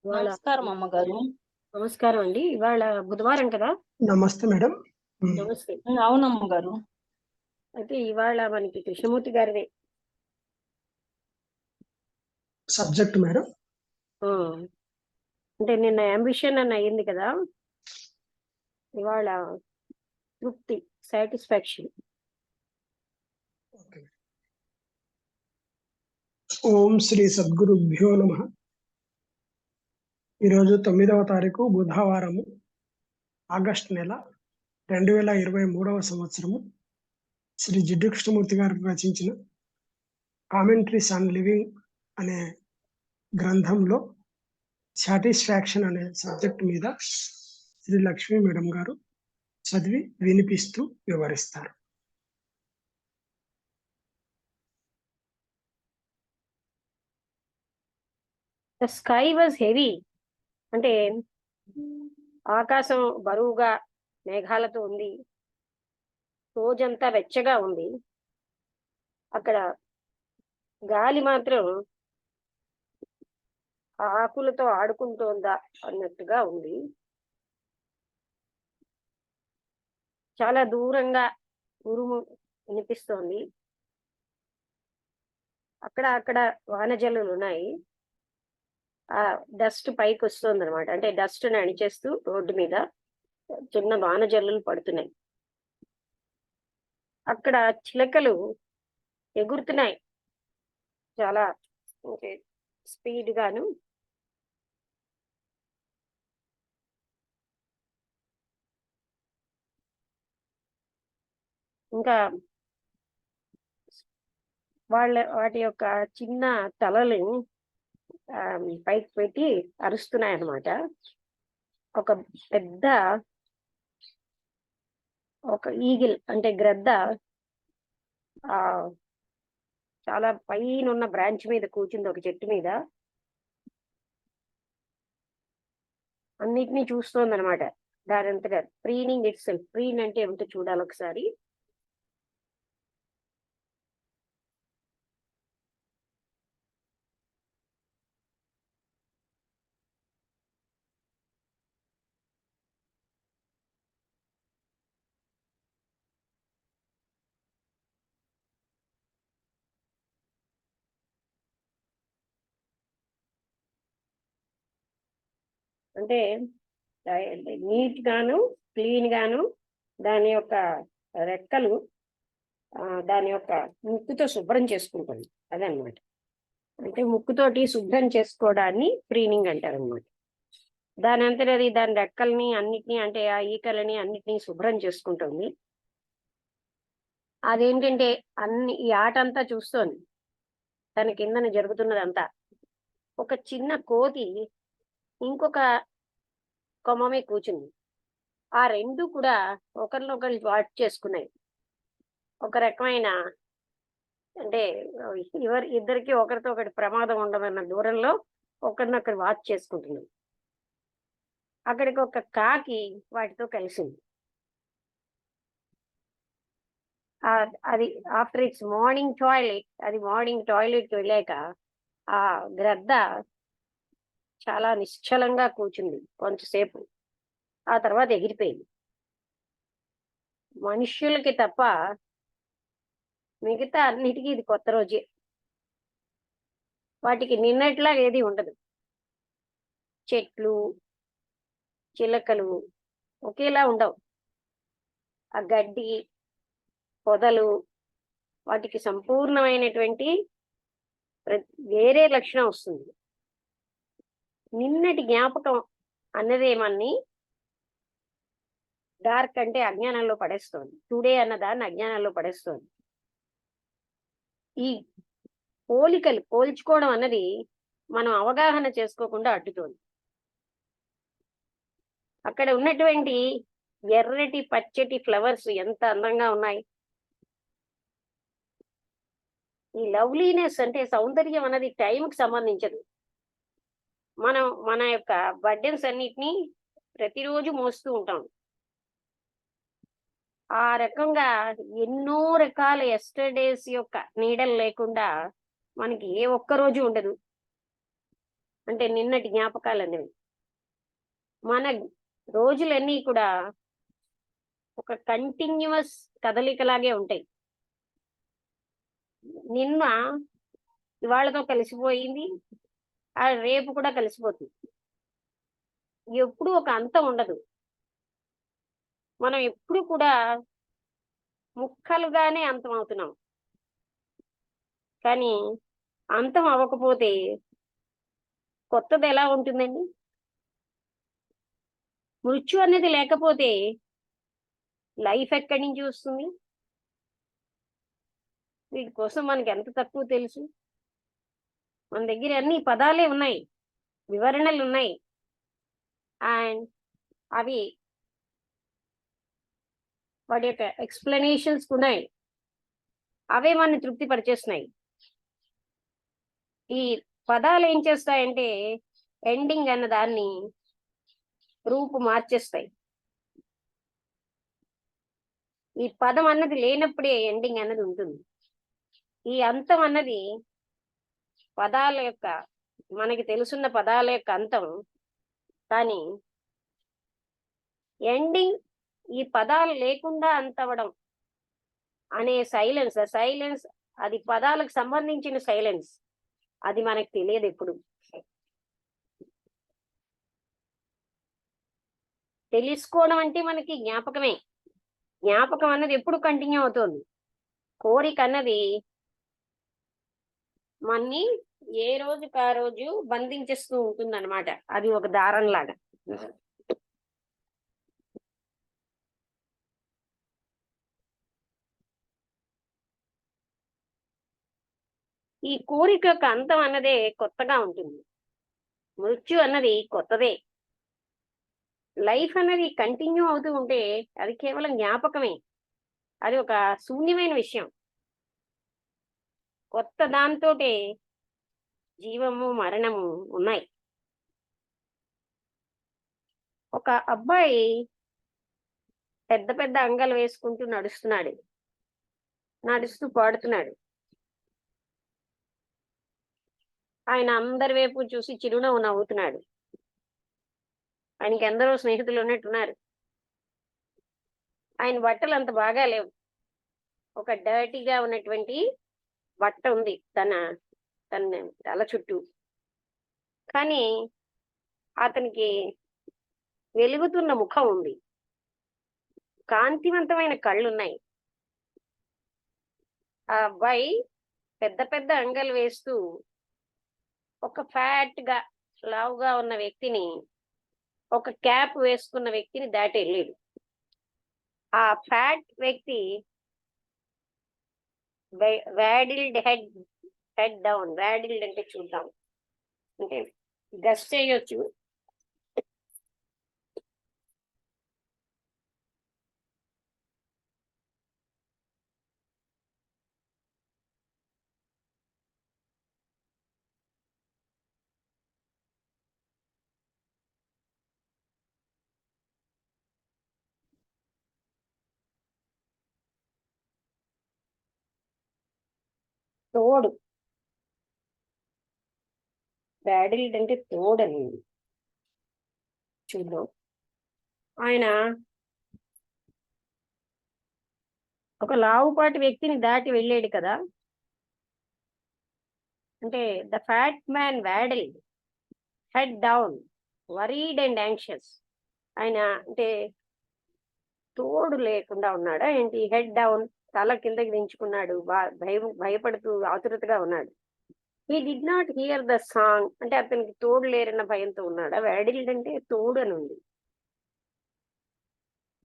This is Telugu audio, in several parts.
ఇవాళ నమస్కారం అమ్మగారు. నమస్కారం అండి. ఇవాళ బుధవారం కదా! నమస్తే మేడం. నమస్తే. అవునమ్మగారు. అయితే ఇవాళ మనకి కృష్ణమూర్తి గారిదే. Subject madam. ఆ! అంటే నిన్న యాంబిషన్ అని అయింది కదా! ఇవాళ తృప్తి, సాటిస్ఫాక్షన్. ఓకే. ఓం శ్రీ సద్గురుభ్యో నమః. ఈరోజు 9వ తారీఖు బుధవారము, ఆగస్టు నెల 2023వ సంవత్సరము. శ్రీ జిడ్డు కృష్ణమూర్తి గారు రచించిన కామెంటరీస్ ఆన్ లివింగ్ అనే గ్రంథంలో సాటిస్ఫాక్షన్ అనే సబ్జెక్ట్ మీద శ్రీ లక్ష్మీ మేడం గారు చదివి వినిపిస్తూ వివరిస్తారు. The sky was heavy. అంటే ఆకాశం బరువుగా మేఘాలతో ఉంది. రోజంతా వెచ్చగా ఉంది. అక్కడ గాలి మాత్రం ఆకులతో ఆడుకుంటోందా అన్నట్టుగా ఉంది. చాలా దూరంగా ఉరుము వినిపిస్తోంది. అక్కడ వానజల్లులు ఉన్నాయి. ఆ డస్ట్ పైకి వస్తుంది అనమాట. అంటే డస్ట్ ని అణిచేస్తూ రోడ్డు మీద చిన్న వానజల్లులు పడుతున్నాయి. అక్కడ చిలకలు ఎగురుతున్నాయి చాలా స్పీడ్ గాను. ఇంకా వాటి యొక్క చిన్న తలలు పైకి పెట్టి అరుస్తున్నాయి అన్నమాట. పెద్ద ఒక ఈగిల్ అంటే గ్రద్ద ఆ చాలా పైన ఉన్న బ్రాంచ్ మీద కూర్చుంది, ఒక చెట్టు మీద. అన్నిటినీ చూస్తోంది అనమాట. దానంతగా ప్రీనింగ్ ఇట్ సెల్ఫ్. ప్రీన్ అంటే ఏమిటో చూడాలి ఒకసారి. అంటే నీట్ గాను క్లీన్ గాను దాని యొక్క రెక్కలు దాని యొక్క ముక్కుతో శుభ్రం చేసుకుంటుంది. అదనమాట. అంటే ముక్కుతోటి శుభ్రం చేసుకోవడాన్ని ప్రీనింగ్ అంటారు అనమాట. దాని అంతటి అది దాని రెక్కల్ని అన్నిటినీ, అంటే ఆ ఈకలని అన్నిటినీ శుభ్రం చేసుకుంటుంది. అదేంటంటే ఈ ఆట అంతా చూస్తోంది, తన కిందన జరుగుతున్నదంతా. ఒక చిన్న కోతి ఇంకొక కొమ్మ మీద కూర్చుంది. ఆ రెండు కూడా ఒకరినొకరు వాచ్ చేసుకున్నాయి. ఒక రకమైన అంటే ఇద్దరికి ఒకరితో ఒకటి ప్రమాదం ఉండదన్న దూరంలో ఒకరినొకరు వాచ్ చేసుకుంటున్నాయి. అక్కడికి ఒక కాకి వాటితో కలిసింది. అది ఆఫ్టర్ ఇట్స్ మార్నింగ్ టాయిలెట్, అది మార్నింగ్ టాయిలెట్కి వెళ్ళాక ఆ గ్రద్ద చాలా నిశ్చలంగా కూర్చుంది కొంతసేపు. ఆ తర్వాత ఎగిరిపోయింది. మనుష్యులకి తప్ప మిగతా అన్నిటికీ ఇది కొత్త రోజే. వాటికి నిన్నట్లా ఏది ఉండదు. చెట్లు, చిలకలు ఒకేలా ఉండవు. ఆ గడ్డి, పొదలు వాటికి సంపూర్ణమైనటువంటి వేరే లక్షణం వస్తుంది. నిన్నటి జ్ఞాపకం అన్నదేమన్ని డార్క్ అంటే అజ్ఞానంలో పడేస్తోంది. టుడే అన్న దాన్ని అజ్ఞానంలో పడేస్తోంది. ఈ పోల్చుకోవడం అన్నది మనం అవగాహన చేసుకోకుండా అడ్డుతోంది. అక్కడ ఉన్నటువంటి ఎర్రటి పచ్చటి ఫ్లవర్స్ ఎంత అందంగా ఉన్నాయి. ఈ లవ్లీనెస్ అంటే సౌందర్యం అన్నది టైంకి సంబంధించదు. మనం మన యొక్క బర్డెన్స్ అన్నిటినీ ప్రతిరోజు మోస్తూ ఉంటాం. ఆ రకంగా ఎన్నో రకాల ఎస్టర్డేస్ యొక్క నీడలు లేకుండా మనకి ఏ ఒక్క రోజు ఉండదు. అంటే నిన్నటి జ్ఞాపకాలు అనేవి. మన రోజులన్నీ కూడా ఒక కంటిన్యూస్ కదలికలాగే ఉంటాయి. నిన్న ఇవాళతో కలిసిపోయింది, రేపు కూడా కలిసిపోతుంది. ఎప్పుడూ ఒక అంతం ఉండదు. మనం ఎప్పుడు కూడా ముక్కలుగానే అంతం అవుతున్నాం. కానీ అంతం అవ్వకపోతే కొత్తది ఎలా ఉంటుందండి? మృత్యు అనేది లేకపోతే లైఫ్ ఎక్కడి నుంచి వస్తుంది? వీటి కోసం మనకి ఎంత తక్కువ తెలుసు. మన దగ్గర అన్ని పదాలే ఉన్నాయి, వివరణలు ఉన్నాయి, అండ్ అవి వాటి యొక్క ఎక్స్ప్లెనేషన్స్ ఉన్నాయి. అవే మనని తృప్తి పరిచేస్తున్నాయి. ఈ పదాలు ఏం చేస్తాయంటే ఎండింగ్ అన్న దాన్ని రూపు మార్చేస్తాయి. ఈ పదం అన్నది లేనప్పుడే ఎండింగ్ అన్నది ఉంటుంది. ఈ అంతం అన్నది పదాల యొక్క, మనకి తెలుసున్న పదాల యొక్క అంతం. కానీ ఎండింగ్ ఈ పదాలు లేకుండా అంతవడం అనే సైలెన్స్ అది పదాలకు సంబంధించిన సైలెన్స్. అది మనకు తెలియదు ఎప్పుడు. తెలుసుకోవడం అంటే మనకి జ్ఞాపకమే. జ్ఞాపకం అన్నది ఎప్పుడు కంటిన్యూ అవుతుంది. కోరిక అన్నది మన్ని ఏ రోజుకి ఆ రోజు బంధించేస్తూ ఉంటుంది అనమాట. అది ఒక దారం లాగా. ఈ కోరిక యొక్క అంతం అన్నదే కొత్తగా ఉంటుంది. మృత్యు అన్నది కొత్తదే. లైఫ్ అన్నది కంటిన్యూ అవుతూ ఉంటే అది కేవలం జ్ఞాపకమే. అది ఒక శూన్యమైన విషయం. కొత్త దాంతోటే జీవము మరణము ఉన్నాయి. ఒక అబ్బాయి పెద్ద పెద్ద అంగలు వేసుకుంటూ నడుస్తున్నాడు, నడుస్తూ పాడుతున్నాడు. ఆయన అందరి వైపు చూసి చిరునవ్వు నవ్వుతున్నాడు. ఆయనకి ఎందరో స్నేహితులు ఉన్నట్టున్నారు. ఆయన బట్టలు అంత బాగా లేవు. ఒక డర్టీగా ఉన్నటువంటి బట్ట ఉంది తన తల చుట్టూ. కానీ అతనికి వెలుగుతున్న ముఖం ఉంది, కాంతివంతమైన కళ్ళున్నాయి. ఆ అబ్బాయి పెద్ద పెద్ద అంగలు వేస్తూ ఒక ఫ్యాట్ గా లావుగా ఉన్న వ్యక్తిని, ఒక క్యాప్ వేసుకున్న వ్యక్తిని దాటి వెళ్ళాడు. ఆ ఫ్యాట్ వ్యక్తి వ్యాడిల్డ్ హెడ్ డౌన్. వ్యాడిల్డ్ అంటే చూద్దాం, అంటే గస్ చేయొచ్చు. తోడు, వ్యాడిల్డ్ అంటే తోడని చూద్దాం. ఆయన ఒక లావుపాటి వ్యక్తిని దాటి వెళ్ళాడు కదా. అంటే the fat man waddled head down, worried and anxious. ఆయన అంటే తోడు లేకుండా ఉన్నాడా ఏంటి? హెడ్ డౌన్, తల కిందకి దించుకున్నాడు, భయపడుతూ ఆతురతగా ఉన్నాడు. He did not here the song. అంటే అతనికి తోడు లేరన్న భయంతో ఉన్నాడా? వ్యాడిల్డ్ అంటే తోడు అని ఉంది.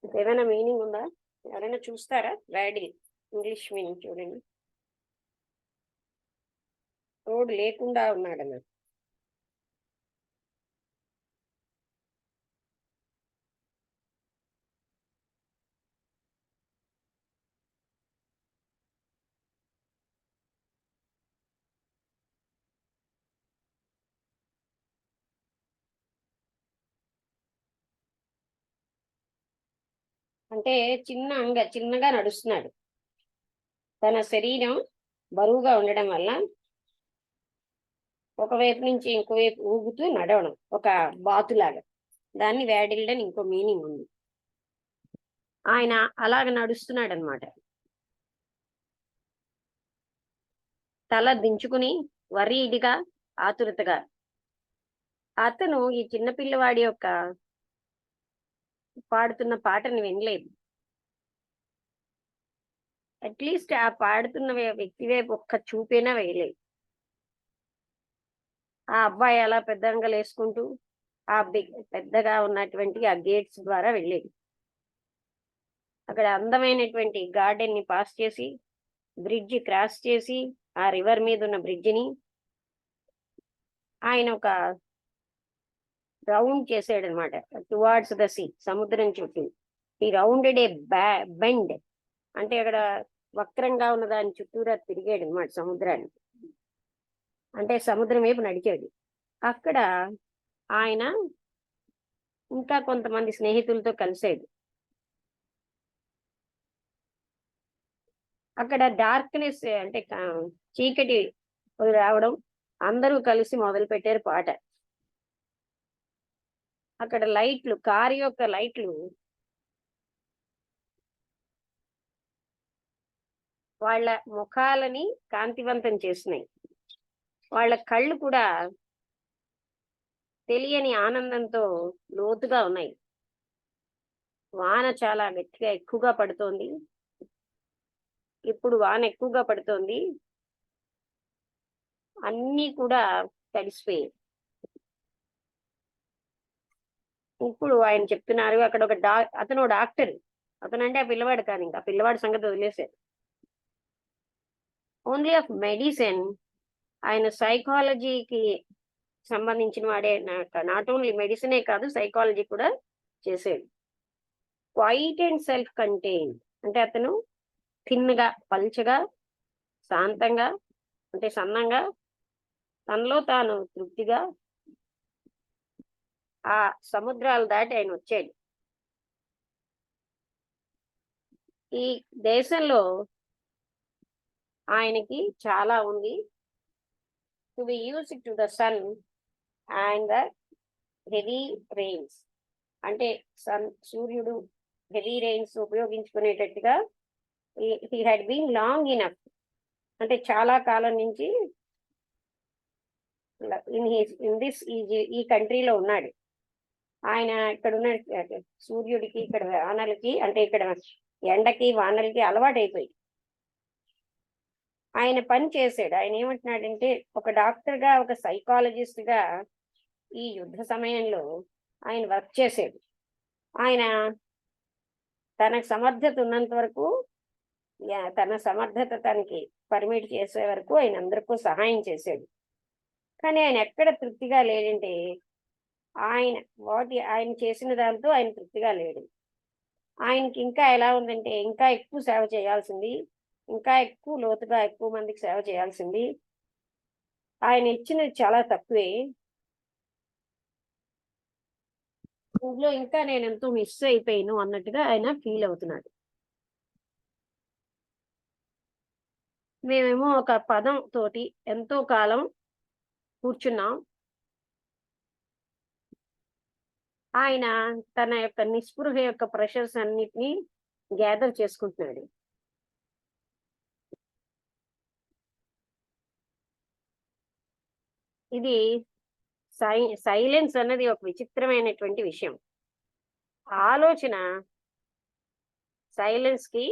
ఏమైనా మీనింగ్ ఉందా? ఎవరైనా చూస్తారా? వ్యాడిల్ ఇంగ్లీష్ మీనింగ్ చూడండి. తోడు లేకుండా ఉన్నాడన్న. అంటే చిన్నగా నడుస్తున్నాడు. తన శరీరం బరువుగా ఉండడం వల్ల ఒకవైపు నుంచి ఇంకోవైపు ఊగుతూ నడవడం, ఒక బాతులాగా. దాన్ని వ్యాడిల్డ్ అని ఇంకో మీనింగ్ ఉంది. ఆయన అలాగ నడుస్తున్నాడు అనమాట. తల దించుకుని వరీడిగా, ఆతురతగా. అతను ఈ చిన్న పిల్లవాడి యొక్క పాడుతున్న పాటని వినలేదు. అట్లీస్ట్ ఆ పాడుతున్న వ్యక్తి వైపు ఒక్క చూపైనా వేయలేదు. ఆ అబ్బాయి అలా పెద్దంగలు వేసుకుంటూ ఆ పెద్దగా ఉన్నటువంటి ఆ గేట్స్ ద్వారా వెళ్ళేది. అక్కడ అందమైనటువంటి గార్డెన్ ని పాస్ చేసి, బ్రిడ్జ్ క్రాస్ చేసి, ఆ రివర్ మీద ఉన్న బ్రిడ్జిని ఆయన ఒక రౌండ్ చేసాడు అనమాట, టువార్డ్స్ ద సీ, సముద్రం చుట్టూ. ఈ రౌండెడ్ ఏ బెండ్, అంటే అక్కడ వక్రంగా ఉన్న దాని చుట్టూరా తిరిగాడు అనమాట సముద్రాన్ని. అంటే సముద్రం వైపు నడిచాడు. అక్కడ ఆయన ఇంకా కొంతమంది స్నేహితులతో కలిసాడు. అక్కడ డార్క్నెస్ అంటే చీకటి రావడం, అందరూ కలిసి మొదలు పెట్టారు పాట. అక్కడ లైట్లు, కారు యొక్క లైట్లు వాళ్ళ ముఖాలని కాంతివంతం చేసినాయి. వాళ్ళ కళ్ళు కూడా తెలియని ఆనందంతో లోతుగా ఉన్నాయి. వాన చాలా గట్టిగా ఎక్కువగా పడుతోంది. ఇప్పుడు వాన ఎక్కువగా పడుతోంది. అన్నీ కూడా తడిసిపోయాయి. ఇప్పుడు ఆయన చెప్తున్నారు, అక్కడ ఒక అతను డాక్టర్. అతనంటే ఆ పిల్లవాడు కాదు, ఇంకా పిల్లవాడి సంగతి వదిలేశారు. Only of medicine. ఆయన సైకాలజీకి సంబంధించిన వాడే. నాట్ ఓన్లీ మెడిసినే కాదు, సైకాలజీ కూడా చేసాడు. క్వైట్ అండ్ సెల్ఫ్ కంటైన్డ్ అంటే అతను థిన్గా, పల్చగా, శాంతంగా, అంటే సన్నంగా, తనలో తాను తృప్తిగా ఆ సముద్రాలు దాటి ఆయన వచ్చాడు. ఈ దేశంలో ఆయనకి చాలా ఉంది. To be used to the sun and the heavy rains, అంటే సూర్యుడు హెవీ రెయిన్స్ ఉపయోగించుకునేటట్టుగా he had been long enough, అంటే చాలా కాలం నుంచి ఈ కంట్రీలో ఉన్నాడు. ఆయన ఇక్కడ ఉన్న సూర్యుడికి, ఇక్కడ వానలకి, అంటే ఇక్కడ ఎండకి వానలకి అలవాటైపోయి ఆయన పని చేశాడు. ఆయన ఏమంటున్నాడంటే, ఒక డాక్టర్ గా, ఒక సైకాలజిస్ట్ గా ఈ యుద్ధ సమయంలో ఆయన వర్క్ చేశాడు. ఆయన తనకు సమర్థత ఉన్నంత వరకు, తన సమర్థత తనకి పర్మిట్ చేసే వరకు ఆయన అందరికీ సహాయం చేశాడు. కానీ ఆయన ఎక్కడ తృప్తిగా లేడంటే, ఆయన చేసిన దాంతో ఆయన తృప్తిగా లేడు. ఆయనకి ఇంకా ఎలా ఉందంటే, ఇంకా ఎక్కువ సేవ చేయాల్సింది, ఇంకా ఎక్కువ లోతుగా ఎక్కువ మందికి సేవ చేయాల్సింది. ఆయన ఇచ్చినది చాలా తక్కువే, ఇందులో ఇంకా నేను ఎంతో మిస్ అయిపోయాను అన్నట్టుగా ఆయన ఫీల్ అవుతున్నాడు. మేమేమో ఒక పదం తోటి ఎంతో కాలం కూర్చున్నాం. ఆయన తన యొక్క నిస్పృహ యొక్క ప్రెషర్స్ అన్నిటినీ గ్యాదర్ చేసుకుంటున్నాడు. ఇది సైలెన్స్ అన్నది ఒక విచిత్రమైనటువంటి విషయం. ఆలోచన సైలెన్స్ కి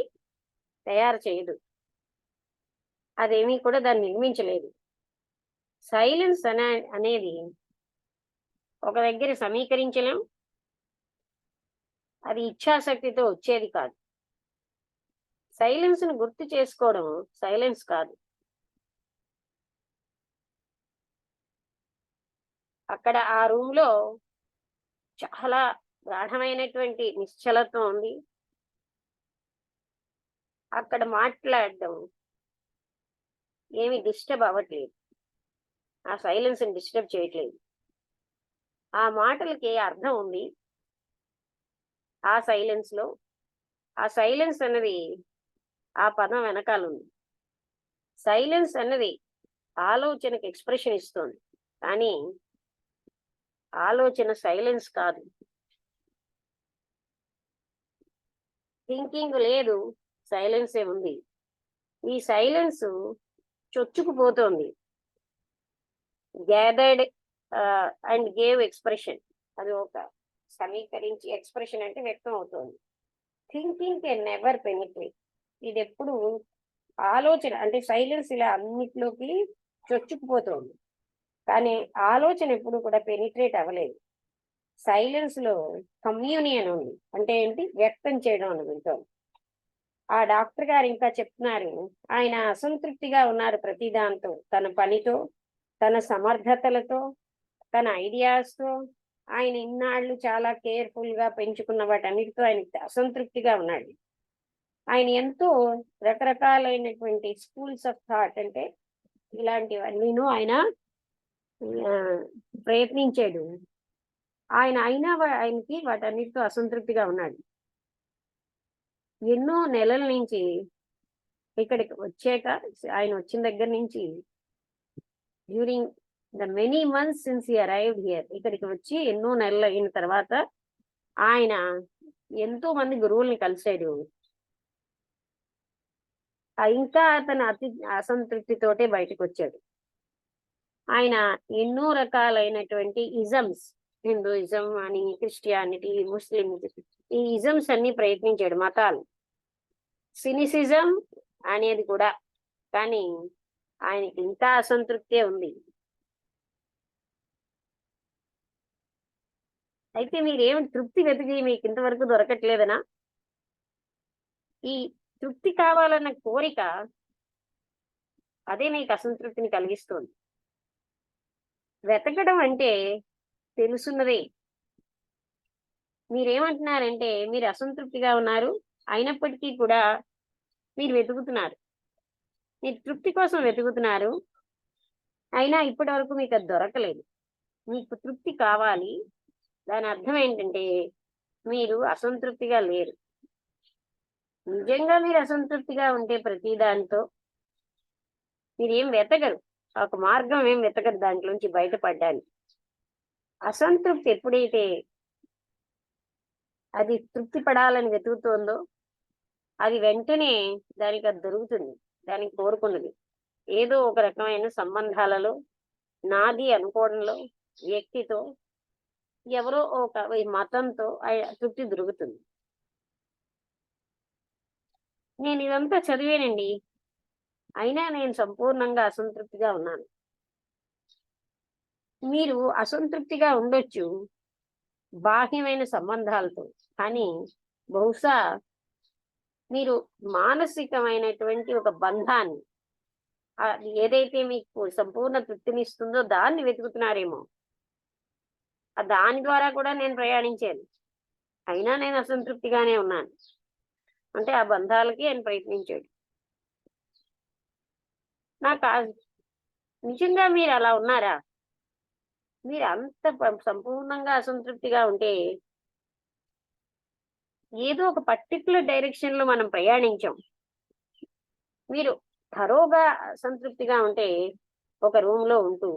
తయారు చేయదు, అదేమీ కూడా దాన్ని నిర్మించలేదు. సైలెన్స్ అనేది ఒక దగ్గర సమీకరించలేం, అది ఇచ్ఛాశక్తితో వచ్చేది కాదు. సైలెన్స్ ను గుర్తు చేసుకోవడం సైలెన్స్ కాదు. అక్కడ ఆ రూమ్ లో చాలా గాఢమైనటువంటి నిశ్చలత్వం ఉంది. అక్కడ మాట్లాడడం ఏమి డిస్టర్బ్ అవ్వట్లేదు, ఆ సైలెన్స్ ని డిస్టర్బ్ చేయట్లేదు. ఆ మాటలకి అర్థం ఉంది ఆ సైలెన్స్ లో. ఆ సైలెన్స్ అన్నది ఆ పదం వెనకాల ఉంది. సైలెన్స్ అన్నది ఆలోచనకి ఎక్స్ప్రెషన్ ఇస్తుంది. కానీ ఆలోచన సైలెన్స్ కాదు, థింకింగ్ లేదు, సైలెన్సే ఉంది. ఈ సైలెన్స్ చొచ్చుకుపోతోంది. గ్యాదర్డ్ అండ్ గేవ్ ఎక్స్ప్రెషన్, అది ఒక సమీకరించి ఎక్స్ప్రెషన్ అంటే వ్యక్తం అవుతోంది. Thinking can never penetrate. ఇది ఎప్పుడు ఆలోచన అంటే సైలెన్స్ ఇలా అన్నిట్లోకి చొచ్చుకుపోతోంది, కానీ ఆలోచన ఎప్పుడు కూడా పెనిట్రేట్ అవ్వలేదు. సైలెన్స్ లో కమ్యూనియన్ ఉంది, అంటే ఏంటి, వ్యక్తం చేయడం అని వింటోంది. ఆ డాక్టర్ గారు ఇంకా చెప్తున్నారు, ఆయన అసంతృప్తిగా ఉన్నారు ప్రతి దాంతో, తన పనితో, తన సమర్థతలతో, తన ఐడియాస్తో. ఆయన ఇన్నాళ్ళు చాలా కేర్ఫుల్ గా పెంచుకున్న వాటన్నిటితో ఆయన అసంతృప్తిగా ఉన్నాడు. ఆయన ఎంతో రకరకాలైనటువంటి స్కూల్స్ ఆఫ్ థాట్ అంటే ఇలాంటివన్నీను ఆయన ప్రయత్నించాడు. అయినా ఆయనకి వాటన్నిటితో అసంతృప్తిగా ఉన్నాడు. ఎన్నో నెలల నుంచి ఇక్కడికి వచ్చాక, ఆయన వచ్చిన దగ్గర నుంచి during the many months since he arrived here, ఇక్కడికి వచ్చి ఎన్నో నెలలు అయిన తర్వాత ఆయన ఎంతో మంది గురువుల్ని కలిశాడు. ఇంకా అతను అతి అసంతృప్తితోటే బయటకు వచ్చాడు. ఆయన ఎన్నో రకాలైనటువంటి ఇజమ్స్, హిందూయిజం అని, క్రిస్టియానిటీ, ముస్లిం, ఈ ఇజమ్స్ అన్ని ప్రయత్నించాడు, మతాలు, సినిసిజం అనేది కూడా. కానీ ఆయనకి ఇంకా అసంతృప్తే ఉంది. అయితే మీరేమి తృప్తి వెతికి మీకు ఇంతవరకు దొరకట్లేదనా? ఈ తృప్తి కావాలన్న కోరిక అదే మీకు అసంతృప్తిని కలిగిస్తుంది. వెతకడం అంటే తెలుసున్నదే. మీరేమంటున్నారంటే మీరు అసంతృప్తిగా ఉన్నారు, అయినప్పటికీ కూడా మీరు వెతుకుతున్నారు, మీరు తృప్తి కోసం వెతుకుతున్నారు, అయినా ఇప్పటి వరకు మీకు అది దొరకలేదు. మీకు తృప్తి కావాలి. దాని అర్థం ఏంటంటే మీరు అసంతృప్తిగా లేరు. నిజంగా మీరు అసంతృప్తిగా ఉంటే ప్రతి దాంతో మీరేం వెతకరు, ఒక మార్గం ఏం వెతకరు దాంట్లోంచి బయటపడ్డానికి. అసంతృప్తి ఎప్పుడైతే అది తృప్తి పడాలని వెతుకుతోందో అది వెంటనే దానికి అది దొరుకుతుంది, దానికి కోరుకున్నది. ఏదో ఒక రకమైన సంబంధాలలో, నాది అనుకోవడంలో, వ్యక్తితో, ఎవరో ఒక మతంతో తృప్తి దొరుకుతుంది. నేను ఇదంతా చదివేనండి, అయినా నేను సంపూర్ణంగా అసంతృప్తిగా ఉన్నాను. మీరు అసంతృప్తిగా ఉండొచ్చు బాహ్యమైన సంబంధాలతో, కానీ బహుశా మీరు మానసికమైనటువంటి ఒక బంధాన్ని, అది ఏదైతే మీకు సంపూర్ణ తృప్తినిస్తుందో దాన్ని వెతుకుతున్నారేమో. దాని ద్వారా కూడా నేను ప్రయాణించాను, అయినా నేను అసంతృప్తిగానే ఉన్నాను. అంటే ఆ బంధాలకి ఆయన ప్రయత్నించాడు. నాకు నిజంగా మీరు అలా ఉన్నారా? మీరు అంత సంపూర్ణంగా అసంతృప్తిగా ఉంటే ఏదో ఒక పర్టికులర్ డైరెక్షన్ లో మనం ప్రయాణించాం. మీరు థరోగా అసంతృప్తిగా ఉంటే ఒక రూమ్ లో ఉంటూ,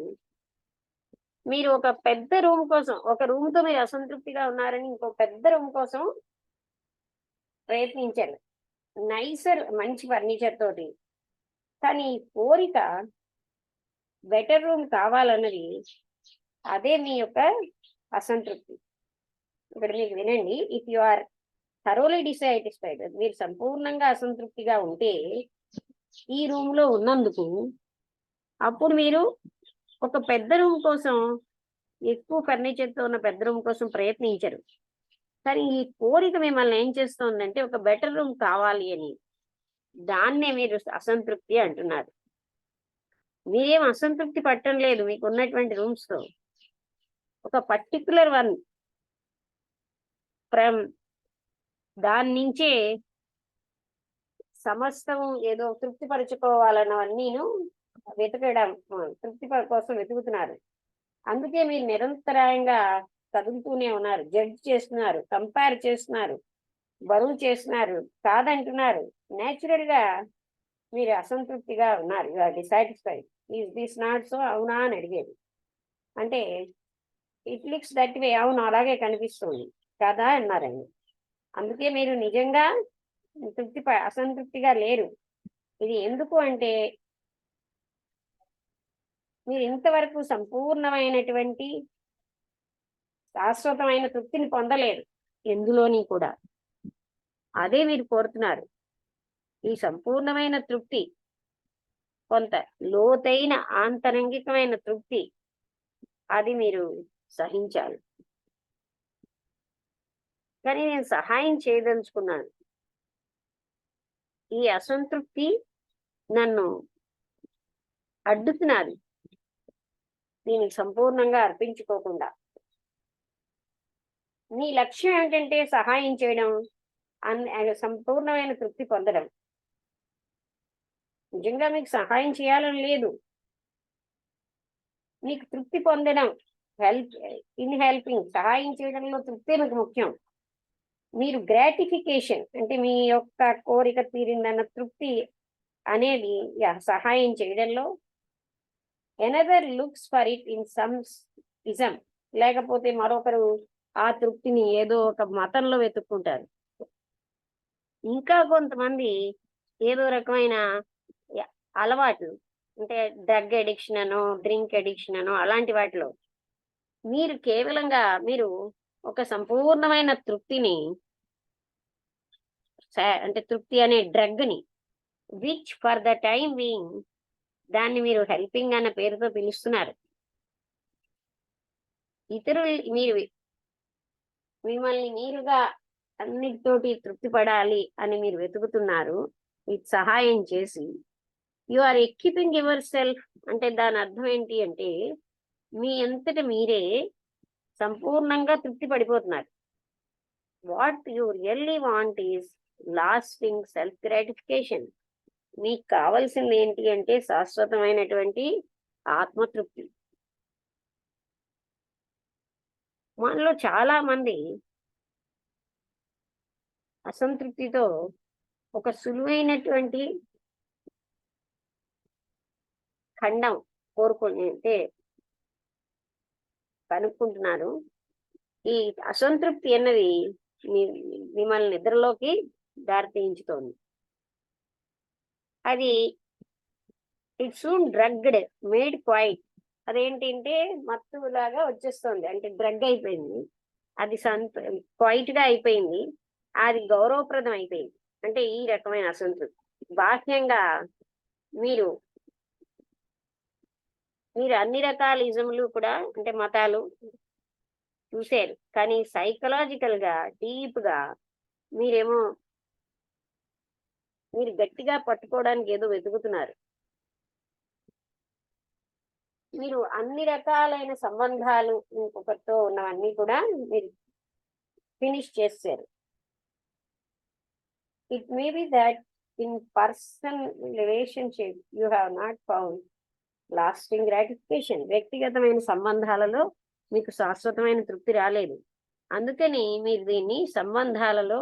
మీరు ఒక పెద్ద రూమ్ కోసం, ఒక రూమ్ తో మీరు అసంతృప్తిగా ఉన్నారని ఇంకో పెద్ద రూమ్ కోసం ప్రయత్నించారు, నైసర్ మంచి ఫర్నిచర్ తోటి. కానీ ఈ కోరిక బెటర్ రూమ్ కావాలన్నది అదే మీ యొక్క అసంతృప్తి. ఇక్కడ మీకు వినండి, if you are thoroughly dissatisfied, మీరు సంపూర్ణంగా అసంతృప్తిగా ఉంటే ఈ రూమ్ లో ఉన్నందుకు, అప్పుడు మీరు ఒక పెద్ద రూమ్ కోసం, ఎక్కువ ఫర్నిచర్ తో ఉన్న పెద్ద రూమ్ కోసం ప్రయత్నించరు. కానీ ఈ కోరిక మిమ్మల్ని ఏం చేస్తోందంటే ఒక బెటర్ రూమ్ కావాలి అని, దాన్నే మీరు అసంతృప్తి అంటున్నారు. మీరేం అసంతృప్తి పట్టడం లేదు మీకు ఉన్నటువంటి రూమ్స్ తో. ఒక పర్టికులర్ వన్ ఫ్రమ్ దాని నుంచే సమస్తం ఏదో తృప్తిపరచుకోవాలన్నవన్నీను వెతకడం, తృప్తి కోసం వెతుకుతున్నారు. అందుకే మీరు నిరంతరాయంగా కదులుతూనే ఉన్నారు, జడ్జ్ చేస్తున్నారు, కంపేర్ చేస్తున్నారు, బరువు చేస్తున్నారు, కాదంటున్నారు. నేచురల్ గా మీరు అసంతృప్తిగా ఉన్నారు, you are dissatisfied. Is this not so? అవునా అని అడిగేది. అంటే ఇట్ లుక్స్ దట్ వే, అవును అలాగే కనిపిస్తుంది కదా అన్నారండి. అందుకే మీరు నిజంగా అసంతృప్తిగా లేరు. ఇది ఎందుకు అంటే మీరు ఇంతవరకు సంపూర్ణమైనటువంటి శాశ్వతమైన తృప్తిని పొందలేరు ఎందులోని కూడా. అదే మీరు కోరుతున్నారు. ఈ సంపూర్ణమైన తృప్తి, కొంత లోతైన ఆంతరంగికమైన తృప్తి, అది మీరు సహించాలి. కానీ నేను సహాయం చేయదలుచుకున్నాను. ఈ అసంతృప్తి నన్ను అడ్డుతున్నది దీనికి సంపూర్ణంగా అర్పించుకోకుండా. మీ లక్ష్యం ఏంటంటే సహాయం చేయడం, సంపూర్ణమైన తృప్తి పొందడం. నిజంగా మీకు సహాయం చేయాలని లేదు, మీకు తృప్తి పొందడం, హెల్పింగ్, సహాయం చేయడంలో తృప్తి మీకు ముఖ్యం. మీరు గ్రాటిఫికేషన్ అంటే మీ యొక్క కోరిక తీరిందన్న తృప్తి అనేది సహాయం చేయడంలో, another looks for it in some ism, లేకపోతే మరొకరు ఆ తృప్తిని ఏదో ఒక మతంలో వెతుక్కుంటారు. ఇంకా కొంతమంది ఏదో రకమైన అలవాట్లు, అంటే డ్రగ్ అడిక్షన్ అనో డ్రింక్ అడిక్షన్ అనో అలాంటి వాటిలో. మీరు కేవలంగా మీరు ఒక సంపూర్ణమైన తృప్తిని, అంటే తృప్తి అనే డ్రగ్ ని, which for the time being దాన్ని మీరు హెల్పింగ్ అన్న పేరుతో పిలుస్తున్నారు. ఇతరులు మీరు మిమ్మల్ని మీరుగా అన్నిటితోటి తృప్తి పడాలి అని మీరు వెతుకుతున్నారు. మీకు సహాయం చేసి you are equipping yourself, అంటే దాని అర్థం ఏంటి అంటే మీ అంతట మీరే సంపూర్ణంగా తృప్తి పడిపోతున్నారు. What you really want is lasting self gratification. మీకు కావాల్సింది ఏంటి అంటే శాశ్వతమైనటువంటి ఆత్మతృప్తి. మనలో చాలా మంది అసంతృప్తితో ఒక సులువైనటువంటి ఖండం కోరుకుని అంటే కనుక్కుంటున్నారు. ఈ అసంతృప్తి అన్నది మిమ్మల్ని నిద్రలోకి దారితీయించుతోంది. అది it soon drugged made quiet. అదేంటంటే మత్తులాగా వచ్చేస్తుంది, అంటే డ్రగ్ అయిపోయింది, అది క్వైట్ గా అయిపోయింది, అది గౌరవప్రదం అయిపోయింది. అంటే ఈ రకమైన అసంతృప్తి బాహ్యంగా మీరు అన్ని రకాల ఇజములు కూడా, అంటే మతాలు చూశారు, కానీ సైకలాజికల్ గా డీప్ గా మీరేమో మీరు గట్టిగా పట్టుకోవడానికి ఏదో వెతుకుతున్నారు. మీరు అన్ని రకాలైన సంబంధాలు ఇంకొకరితో ఉన్నవన్నీ కూడా మీరు ఫినిష్ చేశారు. It may be that in personal relationship you have not found lasting gratification. వ్యక్తిగతమైన సంబంధాలలో మీకు శాశ్వతమైన తృప్తి రాలేదు. అందుకని మీరు దీన్ని సంబంధాలలో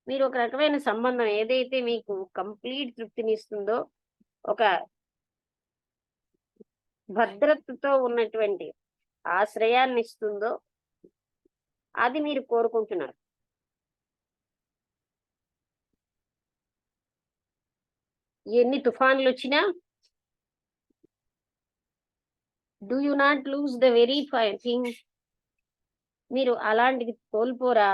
మీరు ఒక రకమైన సంబంధం ఏదైతే మీకు కంప్లీట్ తృప్తిని ఇస్తుందో, ఒక భద్రతతో ఉన్నటువంటి ఆశ్రయాన్ని ఇస్తుందో, అది మీరు కోరుకుంటున్నారు. ఎన్ని తుఫాన్లు వచ్చినా do you not lose the very thing, మీరు అలాంటిది కోల్పోరా?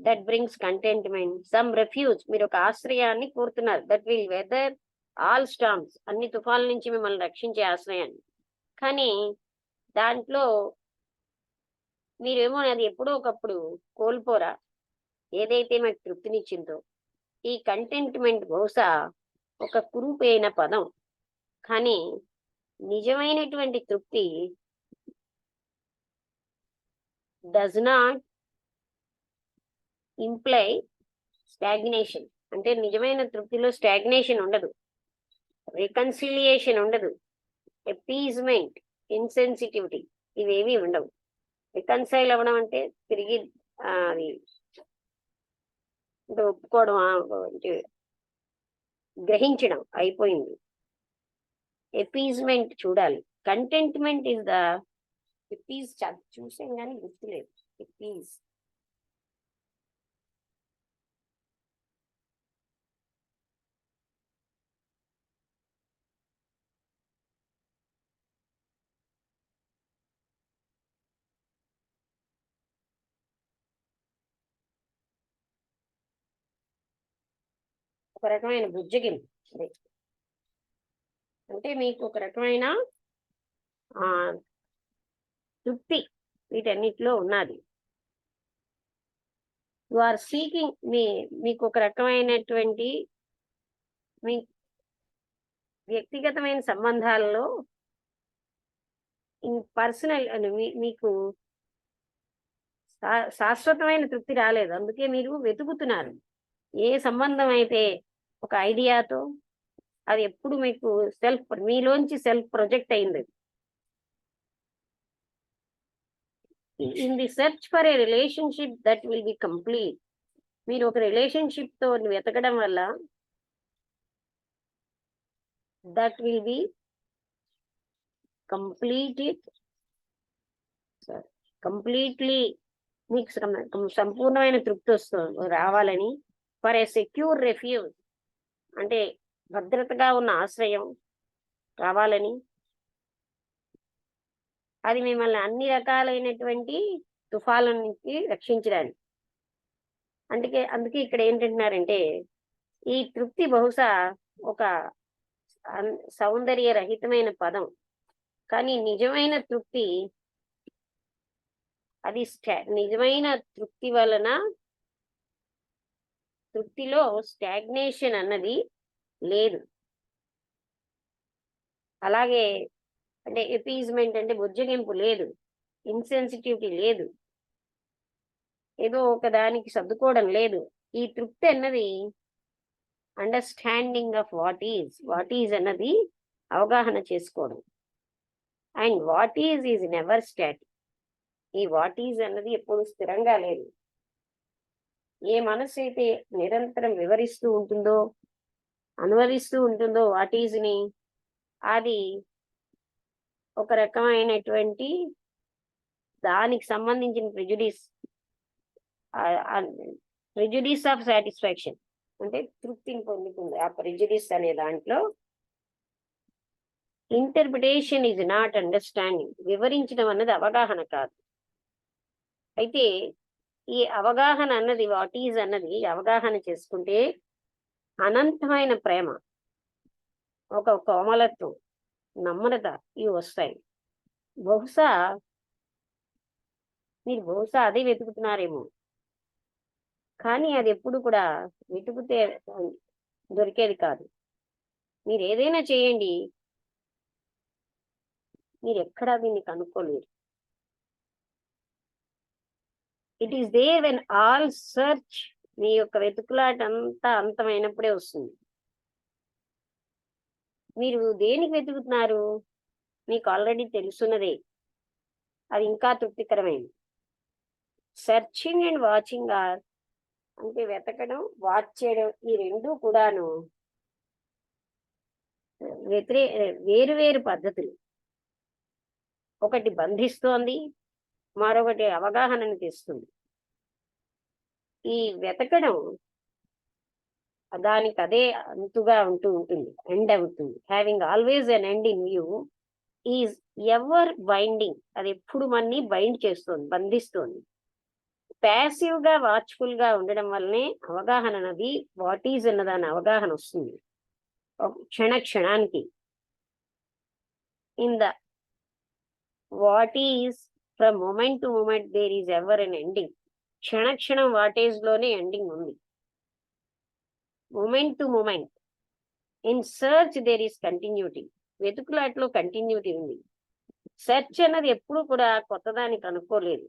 That brings contentment, some refuge, మీరు ఒక ఆశ్రయాన్ని కోరుతున్నారు. That will weather all storms, అన్ని తుఫాన్ల నుంచి మిమ్మల్ని రక్షించే ఆశ్రయాన్ని. కానీ దాంట్లో మీరేమో అది ఎప్పుడో ఒకప్పుడు కోల్పోరా? ఏదైతే మీకు తృప్తినిచ్చిందో. ఈ కంటెంట్మెంట్ బహుశా ఒక కురూపైన పదం, కానీ నిజమైనటువంటి తృప్తి డస్ నాట్ ఇంప్లై స్టాగ్నేషన్. అంటే నిజమైన తృప్తిలో స్టాగ్నేషన్ ఉండదు, రికన్సిలియేషన్ ఉండదు, అపీజ్మెంట్, ఇన్సెన్సిటివిటీ, ఇవేవి ఉండవు. రికన్సైల్ అవ్వడం అంటే తిరిగి అది అంటే ఒప్పుకోవడం, గ్రహించడం అయిపోయింది. ఎపీజ్మెంట్ చూడాలి. కంటెంట్మెంట్ ఇస్ ద ఎపీజ్ చూసాం కానీ గుర్తులేదు. ఎపీజ్ ఒక రకమైన బుజ్జగింపు. అంటే మీకు ఒక రకమైన ఆ తృప్తి వీటన్నిటిలో ఉన్నది. యు ఆర్ సీకింగ్ మీకు ఒక రకమైనటువంటి మీ వ్యక్తిగతమైన సంబంధాలలో పర్సనల్ మీకు శాశ్వతమైన తృప్తి రాలేదు, అందుకే మీరు వెతుకుతున్నారు. ఏ సంబంధం అయితే ఒక ఐడియాతో అది ఎప్పుడు మీకు మీలోంచి సెల్ఫ్ ప్రొజెక్ట్ అయింది. In the search for a relationship that will be complete. మీరు ఒక రిలేషన్షిప్ తో వెతకడం వల్ల దట్ విల్ బి కంప్లీట్లీ మీకు సంపూర్ణమైన తృప్తి రావాలని, ఫర్ ఏ సెక్యూర్ రెఫ్యూజ్ అంటే భద్రతగా ఉన్న ఆశ్రయం కావాలని, అది మిమ్మల్ని అన్ని రకాలైనటువంటి తుఫాల నుంచి రక్షించడానికి. అందుకే ఇక్కడ ఏంటంటున్నారంటే ఈ తృప్తి బహుశా ఒక సౌందర్య రహితమైన పదం, కానీ నిజమైన తృప్తి అది నిజమైన తృప్తి వలన తృప్తిలో స్టాగ్నేషన్ అన్నది లేదు. అలాగే అంటే ఎపీజ్మెంట్ అంటే బుజ్జగింపు లేదు, ఇన్సెన్సిటివిటీ లేదు, ఏదో ఒక దానికి సర్దుకోవడం లేదు. ఈ తృప్తి అన్నది అండర్స్టాండింగ్ ఆఫ్ వాట్ ఈజ్ అన్నది అవగాహన చేసుకోవడం. And what is never static. ఈ వాట్ ఈజ్ అన్నది ఎప్పుడు స్థిరంగా లేదు. ఏ మనసు అయితే నిరంతరం అనువదిస్తూ ఉంటుందో వాట్ ఈజ్ని, అది ఒక రకమైనటువంటి దానికి సంబంధించిన ప్రెజుడిస్ ఆఫ్ సాటిస్ఫాక్షన్ అంటే తృప్తిని పొందుతుంది. ఆ ప్రెజుడిస్ అనే దాంట్లో ఇంటర్ప్రిటేషన్ ఈజ్ నాట్ అండర్స్టాండింగ్. వివరించడం అన్నది అవగాహన కాదు. అయితే ఈ అవగాహన అన్నది వాట్ ఈజ్ అన్నది అవగాహన చేసుకుంటే అనంతమైన ప్రేమ, ఒక కోమలత్వం, నమ్రత ఇవి వస్తాయి. మీరు అదే వెతుకుతున్నారేమో, కానీ అది ఎప్పుడు కూడా వెతుకుతే దొరికేది కాదు. మీరు ఏదైనా చేయండి, మీరు ఎక్కడా దీన్ని కనుక్కోలేరు. It is there when all search. మీ యొక్క వెతుకులాట అంతా అంతమైనప్పుడే వస్తుంది. మీరు దేనికి వెతుకుతున్నారు మీకు ఆల్రెడీ తెలుసున్నదే, అది ఇంకా తృప్తికరమైనది. సెర్చింగ్ అండ్ వాచింగ్ ఆర్ అంటే వెతకడం, వాచ్ చేయడం, ఈ రెండు కూడాను వేరు పద్ధతులు. ఒకటి బంధిస్తోంది, మరొకటి అవగాహనను తెస్తుంది. ఈ వెతకడం దానికి అదే అంతుగా ఉంటుంది, ఎండ్ అవుతుంది. Having always an end in view is ever binding. అది ఎప్పుడు మనని బైండ్ చేస్తుంది, బంధిస్తుంది. ప్యాసివ్ గా వాచ్ఫుల్ గా ఉండడం వల్లనే అవగాహన అన్నది వాట్ ఈజ్ అన్నదాని అవగాహన వస్తుంది క్షణానికి. In the what is from moment to moment there is ever unending. క్షణం వాటేజ్ లోనే ఎండింగ్ ఉంది. Moment to moment. In search there is continuity. వెతుకులాట్లో కంటిన్యూటీ ఉంది. సెర్చ్ అన్నది ఎప్పుడు కూడా కొత్తదానికి అనుకోలేదు.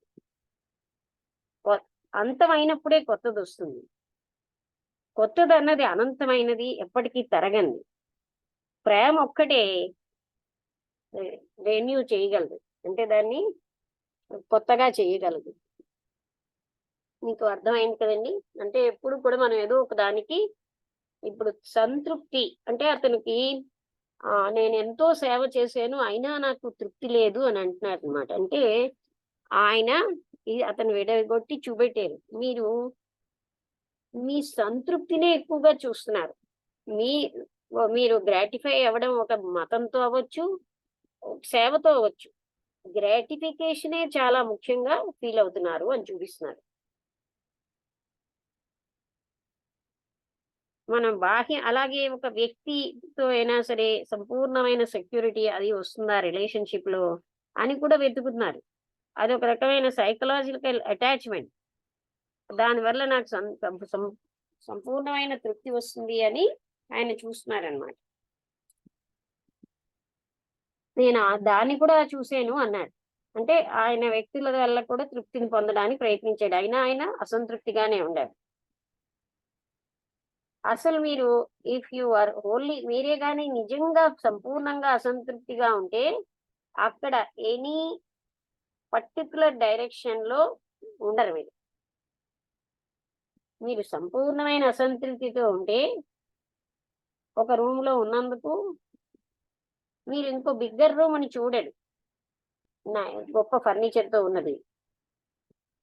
అంతమైనప్పుడే కొత్తది వస్తుంది. కొత్తది అన్నది అనంతమైనది, ఎప్పటికీ తరగంది. ప్రేమ ఒక్కటే రెన్యూ చేయగలదు, అంటే దాన్ని కొత్తగా చేయగలదు. మీకు అర్థమైంది కదండి. అంటే ఎప్పుడు కూడా మనం ఏదో ఒక దానికి ఇప్పుడు సంతృప్తి అంటే అతనికి నేను ఎంతో సేవ చేశాను అయినా నాకు తృప్తి లేదు అని అంటున్నారు అనమాట. అంటే ఆయన అతను విడగొట్టి చూపెట్టారు. మీ సంతృప్తినే ఎక్కువగా చూస్తున్నారు. మీ మీరు గ్రాటిఫై అవ్వడం ఒక మతంతో అవ్వచ్చు, సేవతో అవ్వచ్చు. గ్రాటిఫికేషనే చాలా ముఖ్యంగా ఫీల్ అవుతున్నారు అని చూపిస్తున్నారు. మనం అలాగే ఒక వ్యక్తితో అయినా సరే సంపూర్ణమైన సెక్యూరిటీ అది వస్తుందా రిలేషన్‌షిప్ లో అని కూడా వెతుకుతున్నారు. అదొక రకమైన సైకలాజికల్ అటాచ్‌మెంట్. దానివల్ల నాకు సంపూర్ణమైన తృప్తి వస్తుంది అని ఆయన చూస్తున్నారనమాట. నేను దాన్ని కూడా చూసాను అన్నాడు. అంటే ఆయన వ్యక్తుల వల్ల కూడా తృప్తిని పొందడానికి ప్రయత్నించాడు. అయినా ఆయన అసంతృప్తిగానే ఉండారు. అసలు మీరు ఇఫ్ యు ఆర్ ఓన్లీ మీరే గాని నిజంగా సంపూర్ణంగా అసంతృప్తిగా ఉంటే అక్కడ ఎనీ పర్టికులర్ డైరెక్షన్ లో ఉండరు మీరు. మీరు సంపూర్ణమైన అసంతృప్తితో ఉంటే ఒక రూమ్ లో ఉన్నందుకు మీరు ఇంకో బిగ్గర్ రూమ్ అని చూడడు. గొప్ప ఫర్నిచర్ తో ఉన్నది.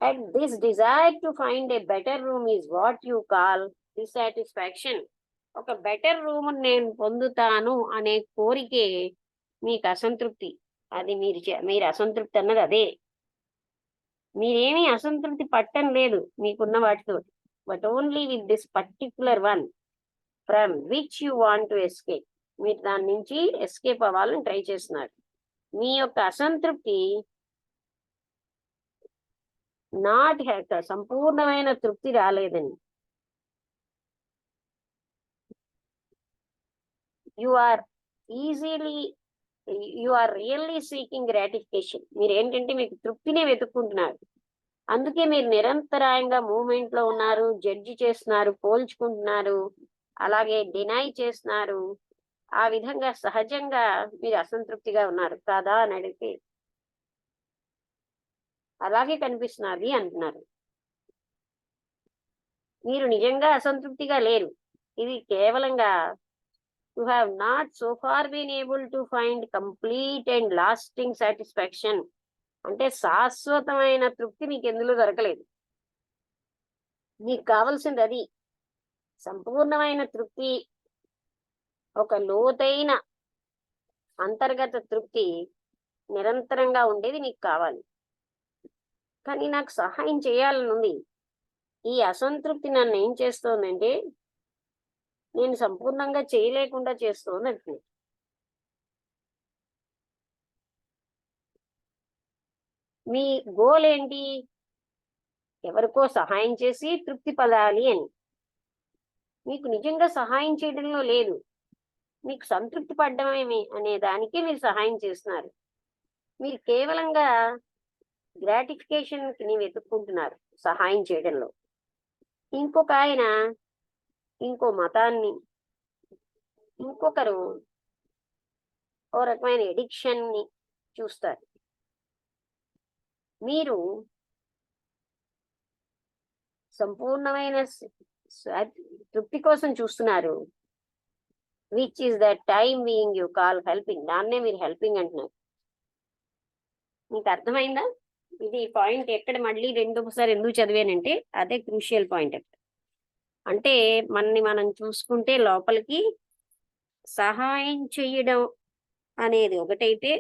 And this desire to find a better room is what you call dissatisfaction. ఒక బెటర్ రూమ్ నేను పొందుతాను అనే కోరికే మీకు అసంతృప్తి. అది మీరు అసంతృప్తి అన్నది అదే. మీరేమీ అసంతృప్తి పట్టం లేదు మీకున్న వాటితో. But only with this particular one from which you want to escape. మీరు దాని నుంచి ఎస్కేప్ అవ్వాలని ట్రై చేస్తున్నారు. మీ యొక్క అసంతృప్తి సంపూర్ణమైన తృప్తి రాలేదని. You are really seeking gratification. మీరు ఏంటంటే మీకు తృప్తినే వెతుక్కుంటున్నారు. అందుకే మీరు నిరంతరాయంగా మూవ్మెంట్ లో ఉన్నారు, జడ్జి చేస్తున్నారు, పోల్చుకుంటున్నారు, అలాగే డినై చేస్తున్నారు. ఆ విధంగా సహజంగా మీరు అసంతృప్తిగా ఉన్నారు కాదా అని అడిగితే అలాగే కనిపిస్తున్నది అంటున్నారు. మీరు నిజంగా అసంతృప్తిగా లేరు. ఇది కేవలంగా you have not so far been able to find complete and lasting satisfaction. అంటే శాశ్వతమైన తృప్తి మీకు ఎందులో దొరకలేదు. మీకు కావలసింది అది సంపూర్ణమైన తృప్తి, ఒక లోతైన అంతర్గత తృప్తి నిరంతరంగా ఉండేది మీకు కావాలి. కానీ నాకు సహాయం చేయాలని ఉంది. ఈ అసంతృప్తి నన్ను ఏం చేస్తోందంటే నేను సంపూర్ణంగా చేయలేకుండా చేస్తోంది అంటున్నాను. మీ గోల్ ఏంటి? ఎవరికో సహాయం చేసి తృప్తి పడాలి అని. మీకు నిజంగా సహాయం చేయడంలో లేదు. మీకు సంతృప్తి పడ్డమేమి అనే దానికి మీరు సహాయం చేస్తున్నారు. మీరు కేవలంగా గ్రాటిఫికేషన్ ని వెతుక్కుంటున్నారు సహాయం చేయడంలో. ఇంకొక ఆయన ఇంకో మతాన్ని, ఇంకొకరు ఓ రకమైన ఎడిక్షన్ ని చూస్తారు. మీరు సంపూర్ణమైన తృప్తి కోసం చూస్తున్నారు. Which is the time being you call helping. దాన్నే మీరు హెల్పింగ్ అంటున్నారు. మీకు అర్థమైందా? ఇది పాయింట్ ఎక్కడ మళ్ళీ రెండోసారి ఎందుకు చదివానంటే అదే క్రూషియల్ పాయింట్. అంటే మనం చూసుకుంటే లోపలికి సహాయం చేయడం అనేది ఒకటైతే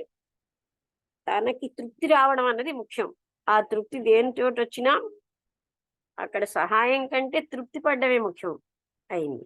తనకి తృప్తి రావడం అన్నది ముఖ్యం. ఆ తృప్తి దేనితోటి వచ్చినా అక్కడ సహాయం కంటే తృప్తి పడ్డమే ముఖ్యం అయింది.